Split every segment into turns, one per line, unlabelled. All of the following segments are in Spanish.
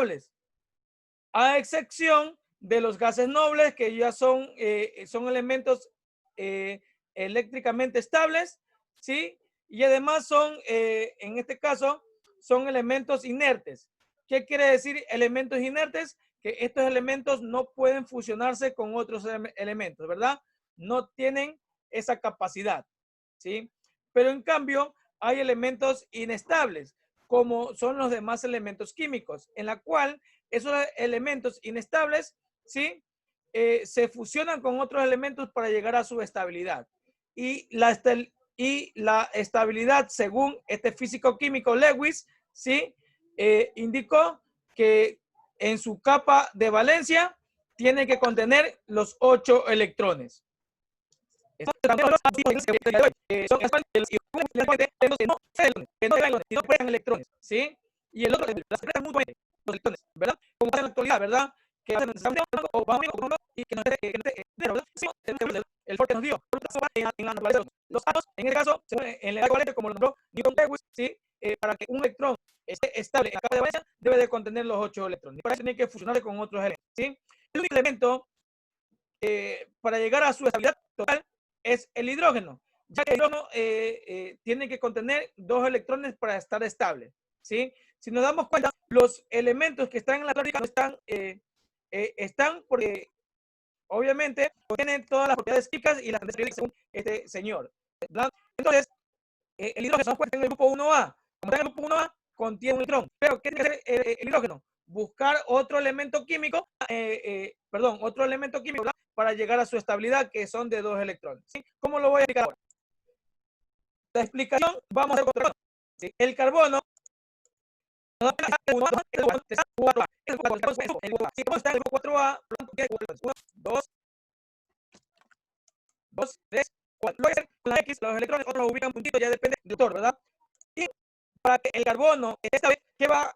estables, a excepción de los gases nobles, que ya son elementos eléctricamente estables, ¿sí? Y además son, en este caso, son elementos inertes. ¿Qué quiere decir elementos inertes? Que estos elementos no pueden fusionarse con otros elementos, ¿verdad? No tienen esa capacidad, ¿sí? Pero en cambio, hay elementos inestables, como son los demás elementos químicos, en la cual esos elementos inestables, ¿sí? Se fusionan con otros elementos para llegar a su estabilidad. Y la estabilidad, según este físico-químico Lewis, ¿sí? Indicó que en su capa de valencia tiene que contener los 8 electrones. No pueden electrones, ¿sí? Y el otro, las secretas muy buenas, los electrones, ¿verdad? Como pasa en la actualidad, ¿verdad? Que hacen o van y que no el Ford que nos dio en la naturaleza. Los átomos, en este caso, en el equivalente como lo nombró Newton Lewis, ¿sí? Para que un electrón esté estable en la capa de valencia, debe de contener los 8 electrones. Y para eso tiene que fusionarse con otros elementos, ¿sí? El único elemento para llegar a su estabilidad total es el hidrógeno, ya que el hidrógeno tiene que contener 2 electrones para estar estable, ¿sí? Si nos damos cuenta, los elementos que están en la tórica no están, están porque obviamente contienen todas las propiedades químicas y las características según este señor, ¿verdad? Entonces, el hidrógeno se encuentra en el grupo 1A. Como está en el grupo 1A, contiene un electrón. Pero, ¿qué tiene que hacer el hidrógeno? Buscar otro elemento químico, otro elemento químico, ¿verdad? Para llegar a su estabilidad, que son de 2 electrones, ¿sí? ¿Cómo lo voy a explicar ahora? La explicación, vamos a ver con ¿sí? El carbono, el carbono está en el grupo 4A, 1, 2, 3, 4. Luego con la X, los electrones, otros ubican puntitos, ya depende del autor, ¿verdad? Y para que el carbono, esta vez, ¿qué se va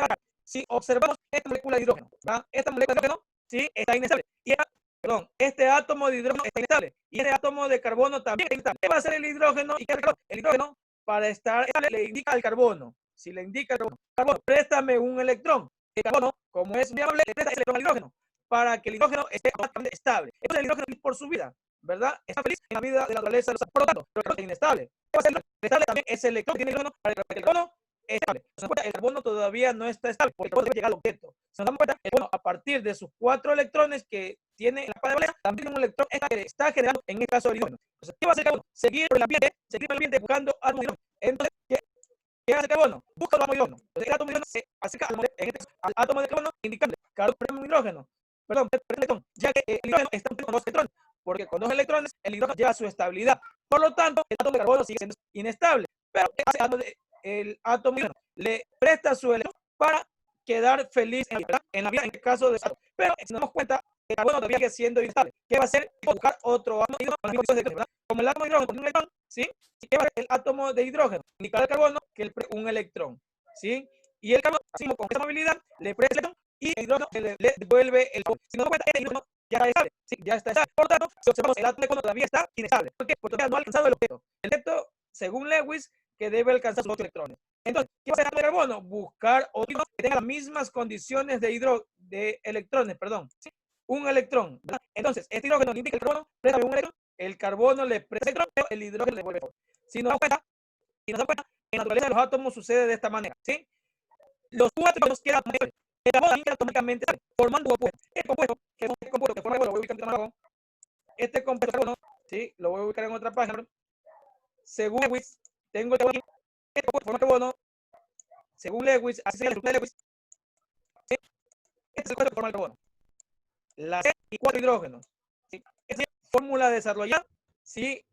a dar? Si observamos esta molécula de hidrógeno, ¿verdad? Esta molécula de hidrógeno, sí, está inestable. Este átomo de hidrógeno está inestable. Y este átomo de carbono también está inestable. ¿Qué va a hacer el hidrógeno? ¿Y qué el hidrógeno? Para estar estable, le indica al carbono. Si le indica al carbono, préstame un electrón. El carbono, como es viable, le presta ese electrón al hidrógeno para que el hidrógeno esté estable. Entonces el hidrógeno, por su vida, ¿verdad? Está feliz en la vida de la naturaleza. Por lo tanto, pero es inestable. ¿Qué va a hacer? Estable también ese electrón que tiene el hidrógeno para que el carbono esté estable. El carbono todavía no está estable porque el carbono debe llegar al objeto. Si nos damos cuenta, el carbono, a partir de sus 4 electrones que tiene en la capa de valencia, también un electrón que está generando en este caso el hidrógeno. Entonces, ¿qué va a hacer el carbono? Seguir por el ambiente buscando átomos de hidrógeno. Entonces, ¿qué hace el carbono? Busca el átomo de hidrógeno. Entonces, el átomo de hidrógeno se acerca al átomo de carbono, indicando carbono por un hidrógeno. Perdón, ya que el hidrógeno está con 2 electrones, porque con 2 electrones el hidrógeno lleva su estabilidad. Por lo tanto, el átomo de carbono sigue siendo inestable. Pero el átomo de hidrógeno le presta su electrón para quedar feliz en la vida, en el caso de átomo. Pero si nos damos cuenta, el carbono todavía sigue siendo inestable. ¿Qué va a hacer? Buscar otro átomo de hidrógeno con las mismas condiciones de hidrógeno, ¿verdad? Como el átomo de hidrógeno con un electrón, ¿sí? ¿Qué va a hacer el átomo de hidrógeno? Indicar al carbono que un electrón, ¿sí? Y el carbono, así como con esa movilidad, le presta el electrón y el hidrógeno le devuelve el carbono. Si nos damos cuenta, este hidrógeno ya está estable, ¿sí? Ya está estable. Por lo tanto, si observamos, el átomo de carbono todavía está inestable. ¿Por qué? Porque todavía no ha alcanzado el objeto. El objeto, según Lewis, que debe alcanzar sus 8 electrones. Entonces, ¿qué va a hacer el átomo de carbono? Buscar otro que tenga las mismas condiciones de electrones, perdón, ¿sí? Un electrón, ¿verdad? Entonces, este hidrógeno le indica el carbono, préstame un electrón, el carbono le presta el electrón, pero el hidrógeno le devuelve el carbono. Si nos damos cuenta, en la naturaleza de los átomos sucede de esta manera, ¿sí? Los 4 electrones quedan el carbono queda automáticamente formando un compuesto. Este compuesto, que es un compuesto que forma el carbono, lo voy a ubicar en abajo. Este compuesto de carbono, ¿sí? Lo voy a ubicar en otra página. Según Lewis, tengo este compuesto forma el carbono. Según Lewis, así se llama la Lewis. ¿Sí? Este es el compuesto que forma el carbono. La C y 4 hidrógenos. ¿Sí? Esta es la fórmula desarrollada, ¿sí?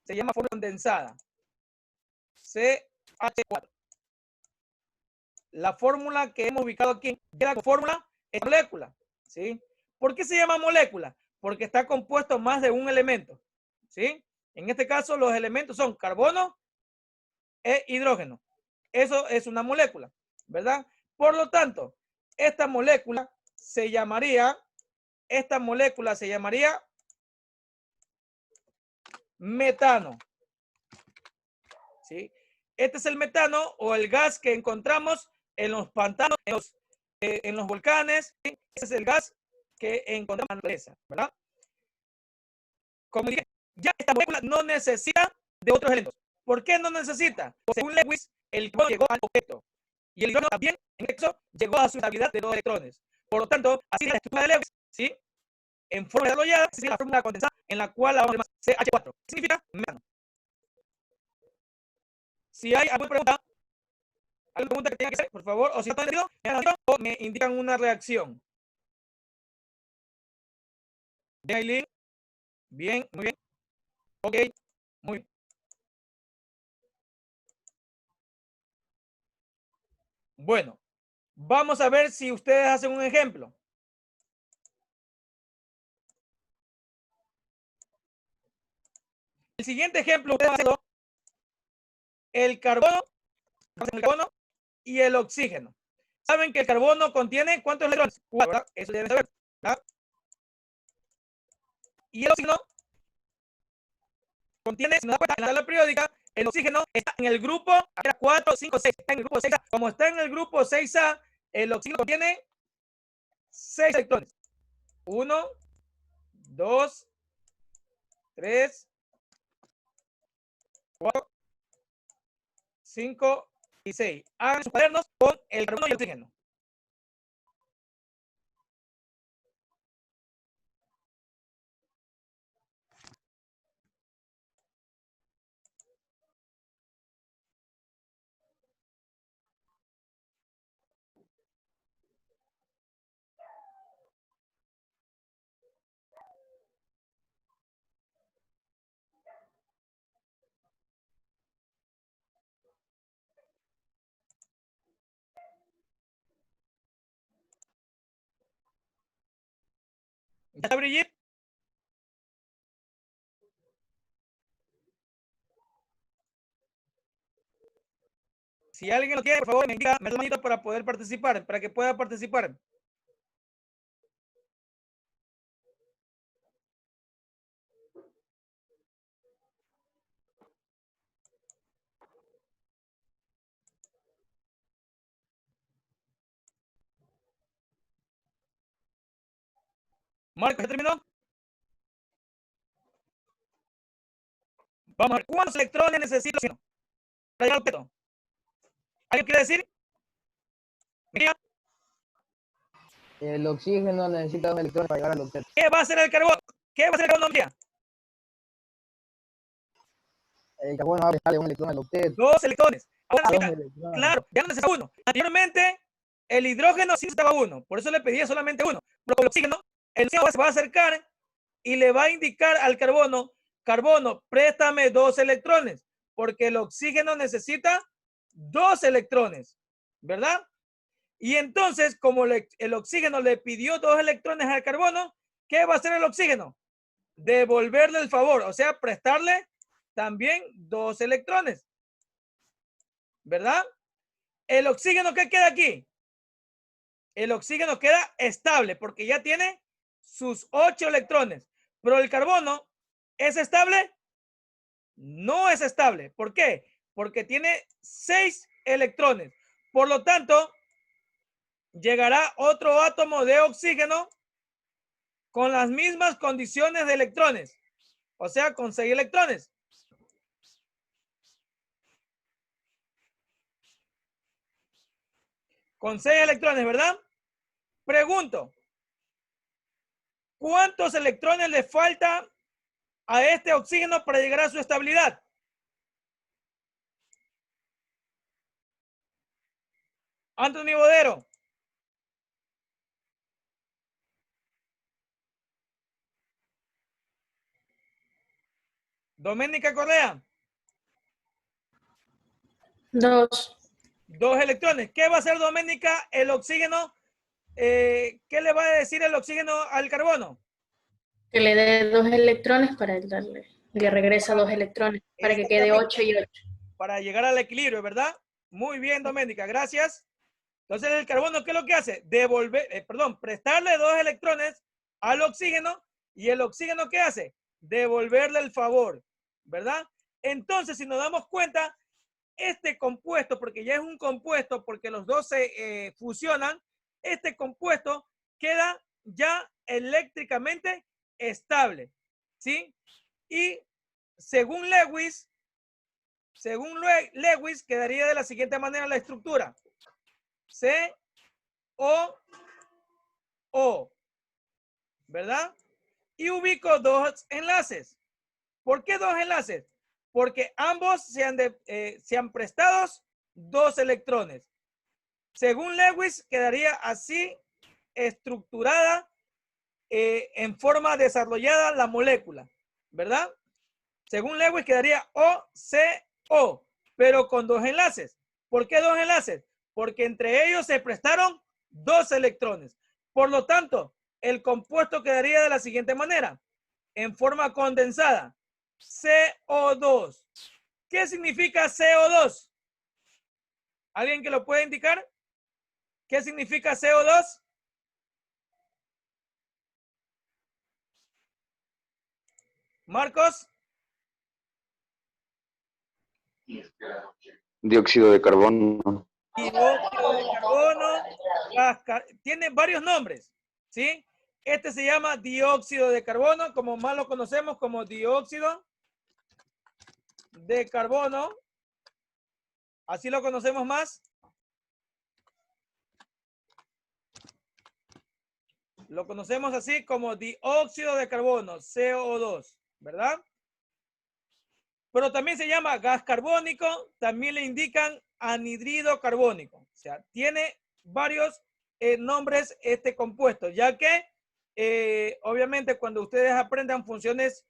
Se llama fórmula condensada. CH4. La fórmula que hemos ubicado aquí es la fórmula de molécula, ¿sí? ¿Por qué se llama molécula? Porque está compuesto más de un elemento, ¿sí? En este caso, los elementos son carbono e hidrógeno. Eso es una molécula, ¿verdad? Por lo tanto, esta molécula se llamaría metano, ¿sí? Este es el metano o el gas que encontramos en los pantanos, en los volcanes, ¿sí? Ese es el gas que encontramos en la naturaleza, ¿verdad? Como dije, ya esta molécula no necesita de otros elementos. ¿Por qué no necesita? Porque según Lewis, el carbono llegó al objeto y el hidrógeno también, en eso, llegó a su estabilidad de 2 electrones. Por lo tanto, así la estructura de Lewis, ¿sí? En forma desarrollada, es la fórmula condensada en la cual la vamos a llamar CH4. ¿Qué significa? Metano. Si hay alguna pregunta que tenga que hacer, por favor, o si no está entendido, o me indican una reacción. Bien, Aileen. Bien, muy bien. Ok, muy bien. Bueno, vamos a ver si ustedes hacen un ejemplo. El siguiente ejemplo, ustedes van a hacerlo, el carbono y el oxígeno. Saben que el carbono contiene ¿cuántos electrones? 4, ¿verdad? Eso deben saber, ¿verdad? Y el oxígeno contiene, si nos da cuenta, en la tabla periódica, el oxígeno está en el grupo 4, 5, 6. Está en el grupo 6A. Como está en el grupo 6A, el oxígeno contiene 6 electrones. 1, 2, 3, 4, 5 y 6. Hagan sus cuadernos con el carbono y el oxígeno. ¿Ya está, Brigitte? Si alguien lo tiene, por favor, me indica, me da manito para poder participar, para que pueda participar. Marcos, ¿ya terminó? Vamos a ver, ¿cuántos electrones necesita el oxígeno para llegar al objeto? ¿Alguien quiere decir? Mira,
El oxígeno necesita 2 electrones para llegar al objeto.
¿qué va a hacer el carbono? ¿Qué va a hacer el carbono? Mira,
El carbono va a prestarle 1 electrón al objeto.
2 electrones. Ahora,
Dos
mira,
electrones.
claro, ya no necesita uno. Anteriormente, el hidrógeno sí necesitaba uno, por eso le pedía solamente uno. Pero con el oxígeno se va a acercar y le va a indicar al carbono, carbono, préstame 2 electrones, porque el oxígeno necesita 2 electrones, ¿verdad? Y entonces, como el oxígeno le pidió 2 electrones al carbono, ¿qué va a hacer el oxígeno? Devolverle el favor, o sea, prestarle también 2 electrones, ¿verdad? El oxígeno, ¿qué queda aquí? El oxígeno queda estable porque ya tiene sus 8 electrones, pero el carbono ¿es estable? No es estable. ¿Por qué? Porque tiene 6 electrones. Por lo tanto, llegará otro átomo de oxígeno con las mismas condiciones de electrones, o sea, con 6 electrones. Con 6 electrones, ¿verdad? Pregunto, ¿cuántos electrones le falta a este oxígeno para llegar a su estabilidad? Anthony Bodero. Doménica Correa.
2.
2 electrones. ¿Qué va a hacer Doménica? El oxígeno. ¿Qué le va a decir el oxígeno al carbono?
Que le dé 2 electrones para darle. Le regresa 2 electrones para que quede 8 y 8.
Para llegar al equilibrio, ¿verdad? Muy bien, Doménica, gracias. Entonces el carbono, ¿qué es lo que hace? Prestarle 2 electrones al oxígeno y el oxígeno, ¿qué hace? Devolverle el favor, ¿verdad? Entonces, si nos damos cuenta, este compuesto, porque ya es un compuesto, porque los dos se fusionan, este compuesto queda ya eléctricamente estable, ¿sí? Y según Lewis quedaría de la siguiente manera la estructura. COO, ¿verdad? Y ubico dos enlaces. ¿Por qué dos enlaces? Porque ambos se han prestado dos electrones. Según Lewis, quedaría así estructurada en forma desarrollada la molécula, ¿verdad? Según Lewis quedaría OCO, pero con dos enlaces. ¿Por qué dos enlaces? Porque entre ellos se prestaron dos electrones. Por lo tanto, el compuesto quedaría de la siguiente manera, en forma condensada, CO2. ¿Qué significa CO2? ¿Alguien que lo puede indicar? ¿Qué significa CO2? Marcos.
Dióxido de carbono.
Dióxido de carbono, tiene varios nombres, ¿sí? Este se llama dióxido de carbono, como más lo conocemos como dióxido de carbono. Así lo conocemos más. Lo conocemos así como dióxido de carbono, CO2, ¿verdad? Pero también se llama gas carbónico, también le indican anhidrido carbónico. O sea, tiene varios nombres este compuesto, ya que obviamente cuando ustedes aprendan funciones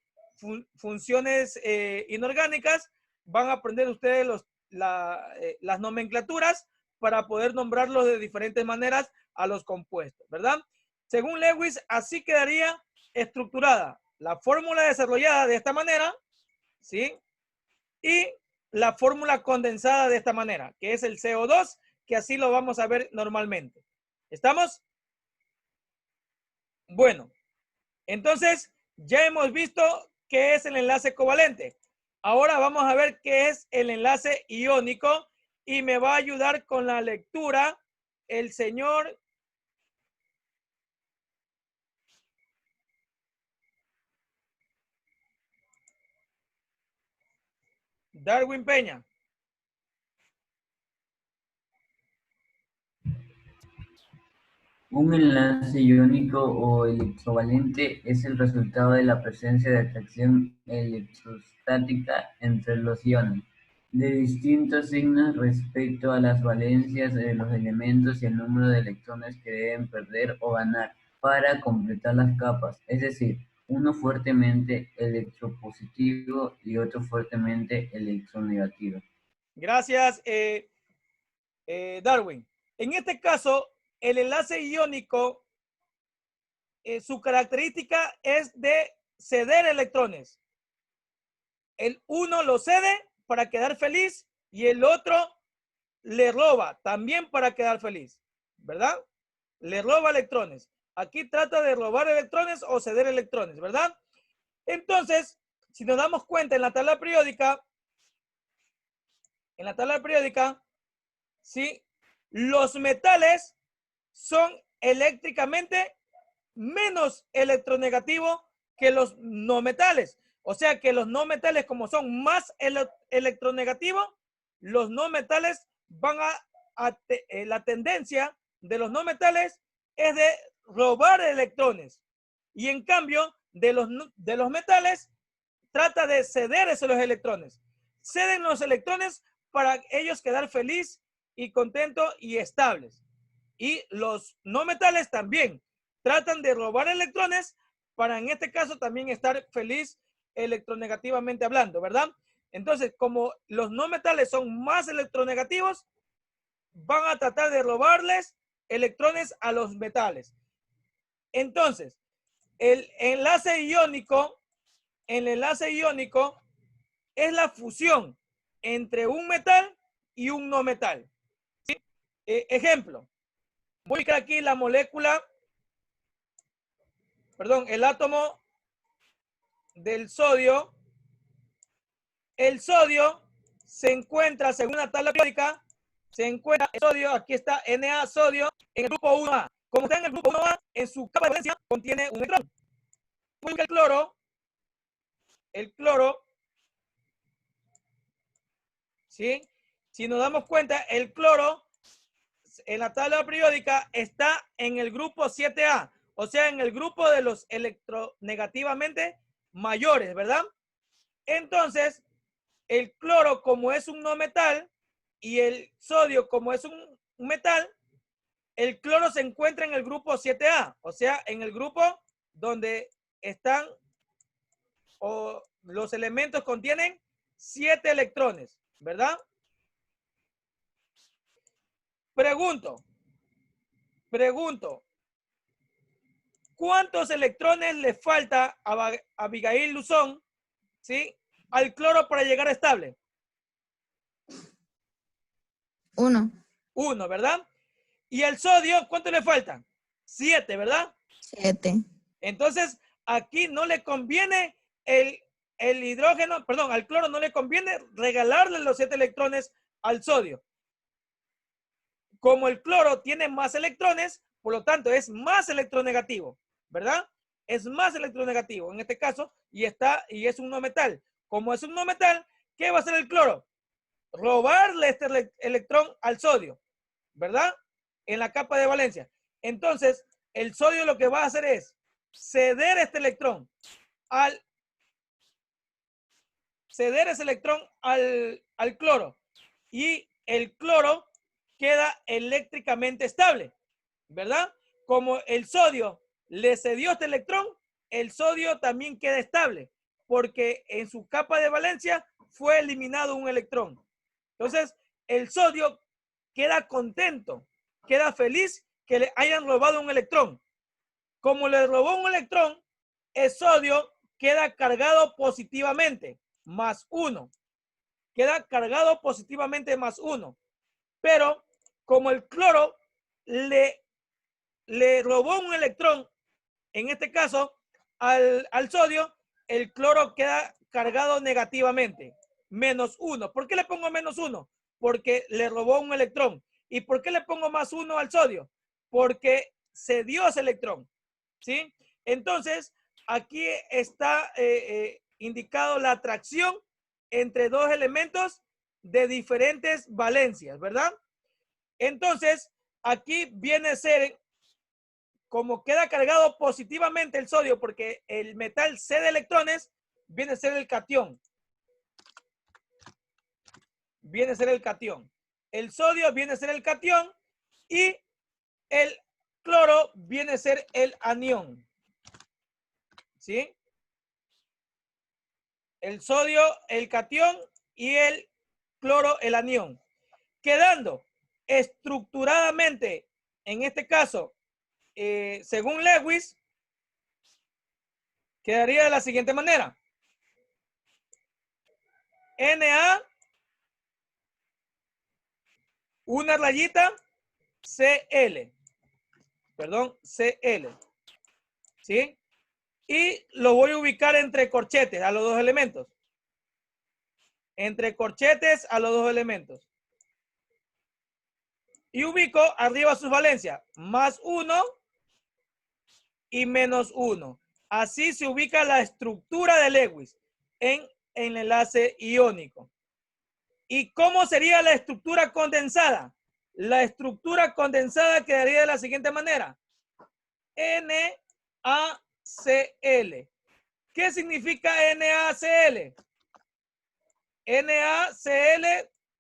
inorgánicas, van a aprender ustedes las nomenclaturas para poder nombrarlos de diferentes maneras a los compuestos, ¿verdad? Según Lewis, así quedaría estructurada la fórmula desarrollada de esta manera, ¿sí? Y la fórmula condensada de esta manera, que es el CO2, que así lo vamos a ver normalmente. ¿Estamos? Bueno, entonces ya hemos visto qué es el enlace covalente. Ahora vamos a ver qué es el enlace iónico y me va a ayudar con la lectura el señor Darwin Peña.
Un enlace iónico o electrovalente es el resultado de la presencia de atracción electrostática entre los iones, de distintos signos respecto a las valencias de los elementos y el número de electrones que deben perder o ganar para completar las capas, es decir, uno fuertemente electropositivo y otro fuertemente electronegativo.
Gracias, Darwin. En este caso, el enlace iónico, su característica es de ceder electrones. El uno lo cede para quedar feliz y el otro le roba también para quedar feliz, ¿verdad? Le roba electrones. Aquí trata de robar electrones o ceder electrones, ¿verdad? Entonces, si nos damos cuenta en la tabla periódica, ¿sí? Los metales son eléctricamente menos electronegativos que los no metales. O sea que los no metales, como son más electronegativos, los no metales van la tendencia de los no metales es de robar electrones. Y en cambio, de los metales, trata de ceder esos los electrones. Ceden los electrones para ellos quedar feliz y contento y estables. Y los no metales también tratan de robar electrones para en este caso también estar feliz electronegativamente hablando, ¿verdad? Entonces, como los no metales son más electronegativos, van a tratar de robarles electrones a los metales. Entonces, el enlace iónico es la fusión entre un metal y un no metal. ¿Sí? Ejemplo, voy a ubicar aquí la molécula, el átomo del sodio. El sodio se encuentra, según la tabla periódica, se encuentra el sodio, aquí está Na sodio, en el grupo 1A. Como está en el grupo 1A, en su capa de valencia contiene un electrón. El cloro, ¿sí? Si nos damos cuenta, el cloro en la tabla periódica está en el grupo 7A, o sea, en el grupo de los electronegativamente mayores, ¿verdad? Entonces, el cloro, como es un no metal, y el sodio, como es un metal, el cloro se encuentra en el grupo 7A, o sea, en el grupo donde están o los elementos contienen 7 electrones, ¿verdad? Pregunto, ¿cuántos electrones le falta a Abigail Luzón, ¿sí?, al cloro para llegar a estable?
1.
1, ¿verdad? Y al sodio, ¿cuánto le falta? 7, ¿verdad?
7.
Entonces, aquí no le conviene el hidrógeno, perdón, al cloro no le conviene regalarle los 7 electrones al sodio. Como el cloro tiene más electrones, por lo tanto es más electronegativo, ¿verdad? Es más electronegativo en este caso y es un no metal. Como es un no metal, ¿qué va a hacer el cloro? Robarle este electrón al sodio, ¿verdad? En la capa de valencia. Entonces, el sodio lo que va a hacer es ceder este electrón al cloro, y el cloro queda eléctricamente estable, ¿verdad? Como el sodio le cedió este electrón, el sodio también queda estable, porque en su capa de valencia fue eliminado un electrón. Entonces, el sodio queda contento, queda feliz que le hayan robado un electrón. Como le robó un electrón, el sodio queda cargado positivamente, más 1. Queda cargado positivamente más 1. Pero como el cloro le robó un electrón, en este caso, al sodio, el cloro queda cargado negativamente, menos 1. ¿Por qué le pongo menos 1? Porque le robó un electrón. ¿Y por qué le pongo más 1 al sodio? Porque cedió ese electrón, ¿sí? Entonces, aquí está indicado la atracción entre dos elementos de diferentes valencias, ¿verdad? Entonces, aquí viene a ser, como queda cargado positivamente el sodio, porque el metal cede electrones, viene a ser el catión. Viene a ser el catión. El sodio viene a ser el catión y el cloro viene a ser el anión. ¿Sí? El sodio, el catión y el cloro, el anión. Quedando estructuradamente, en este caso, según Lewis, quedaría de la siguiente manera. Na, una rayita, Cl. Perdón, Cl. ¿Sí? Y lo voy a ubicar entre corchetes a los dos elementos. Entre corchetes a los dos elementos. Y ubico arriba sus valencias. Más 1 y menos 1. Así se ubica la estructura de Lewis en el enlace iónico. ¿Y cómo sería la estructura condensada? La estructura condensada quedaría de la siguiente manera. NaCl. ¿Qué significa NaCl? NaCl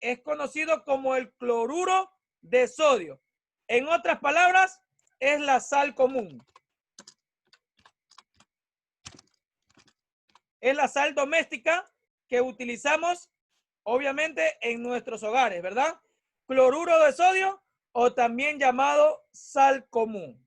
es conocido como el cloruro de sodio. En otras palabras, es la sal común. Es la sal doméstica que utilizamos, obviamente, en nuestros hogares, ¿verdad? Cloruro de sodio o también llamado sal común.